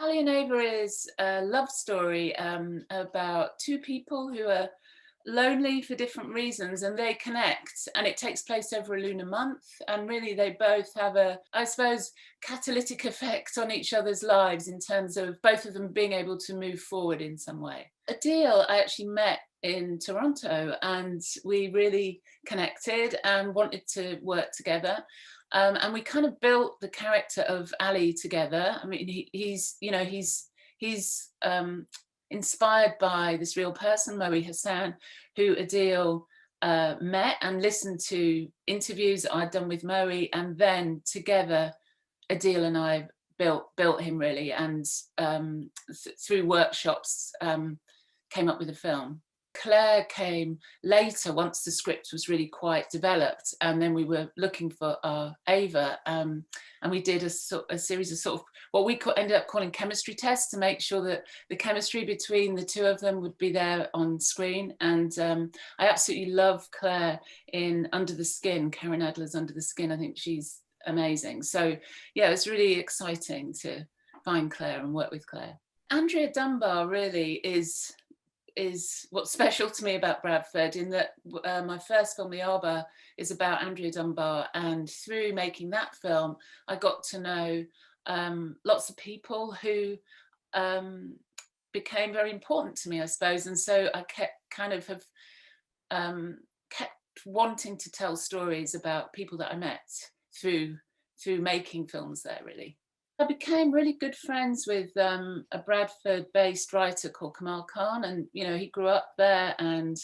Ali and Ava is a love story about two people who are lonely for different reasons and they connect, and it takes place over a lunar month, and really they both have a, I suppose, catalytic effect on each other's lives in terms of both of them being able to move forward in some way. Adil I actually met in Toronto and we really connected and wanted to work together. And we kind of built the character of Ali together. I mean, he's inspired by this real person, Moe Hassan, who Adil met and listened to interviews that I'd done with Moe, and then together Adil and I built him really, and through workshops came up with a film. Claire came later once the script was really quite developed, and then we were looking for our Ava, and we did a series of sort of what we ended up calling chemistry tests to make sure that the chemistry between the two of them would be there on screen. And I absolutely love Claire in Under the Skin, Karen Adler's Under the Skin. I think she's amazing. So yeah, it was really exciting to find Claire and work with Claire. Andrea Dunbar really is what's special to me about Bradford, in that my first film, The Arbor, is about Andrea Dunbar, and through making that film I got to know lots of people who became very important to me, I suppose, and so I kept wanting to tell stories about people that I met through making films there, really. I became really good friends with a Bradford-based writer called Kamal Khan, and he grew up there, and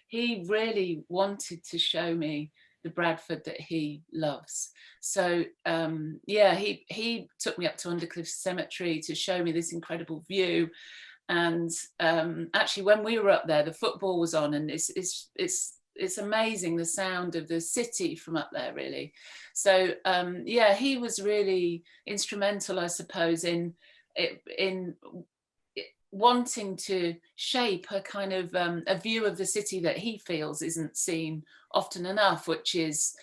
he really wanted to show me the Bradford that he loves. So yeah, he took me up to Undercliff Cemetery to show me this incredible view. And actually, when we were up there, the football was on, and it's amazing the sound of the city from up there, really. So yeah, he was really instrumental, I suppose, in wanting to shape a kind of a view of the city that he feels isn't seen often enough, which is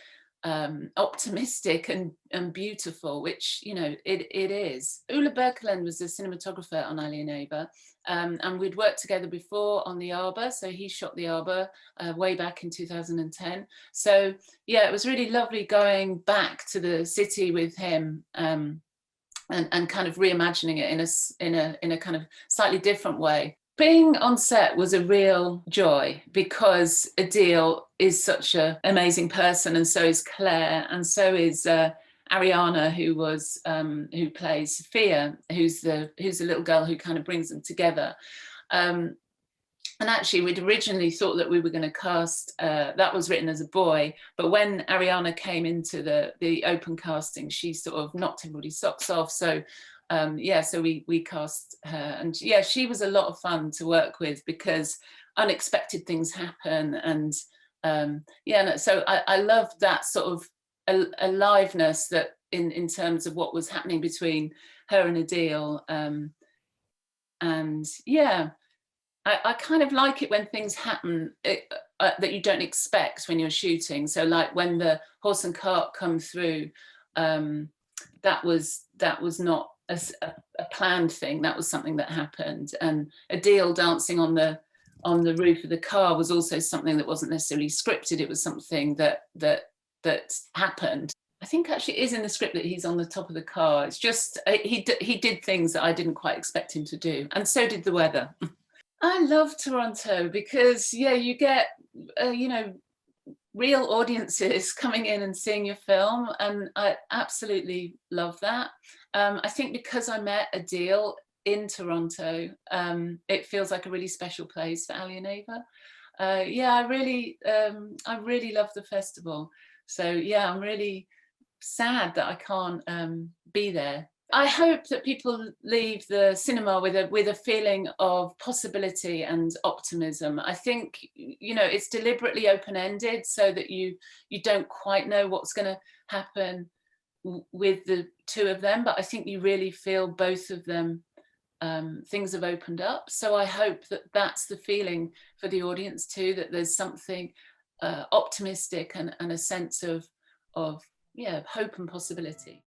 optimistic and beautiful, which it is. Ulla Birkeland was the cinematographer on Ali and Ava, and we'd worked together before on The Arbor, so he shot The Arbor way back in 2010. So yeah, it was really lovely going back to the city with him, and kind of reimagining it in a kind of slightly different way. Being on set was a real joy because Adil is such an amazing person, and so is Claire, and so is Ariana, who plays Sophia, who's the little girl who kind of brings them together. And actually, we'd originally thought that we were going to cast, that was written as a boy, but when Ariana came into the open casting, she sort of knocked everybody's socks off. So yeah, so we cast her, and yeah, she was a lot of fun to work with because unexpected things happen, and yeah, so I loved that sort of aliveness that in terms of what was happening between her and Adil, and yeah, I kind of like it when things happen that you don't expect when you're shooting. So like when the horse and cart come through, that was not a planned thing. That was something that happened. And Adil dancing on the roof of the car was also something that wasn't necessarily scripted. It was something that happened. I think actually it is in the script that he's on the top of the car. It's just he did things that I didn't quite expect him to do, and so did the weather. I love Toronto because yeah, you get real audiences coming in and seeing your film, and I absolutely love that. I think because I met Adil in Toronto, it feels like a really special place for Ali and Ava. Yeah, I really love the festival. So yeah, I'm really sad that I can't be there. I hope that people leave the cinema with a feeling of possibility and optimism. I think it's deliberately open-ended so that you don't quite know what's going to happen with the two of them, but I think you really feel both of them, things have opened up. So I hope that that's the feeling for the audience too, that there's something optimistic and a sense of yeah, hope and possibility.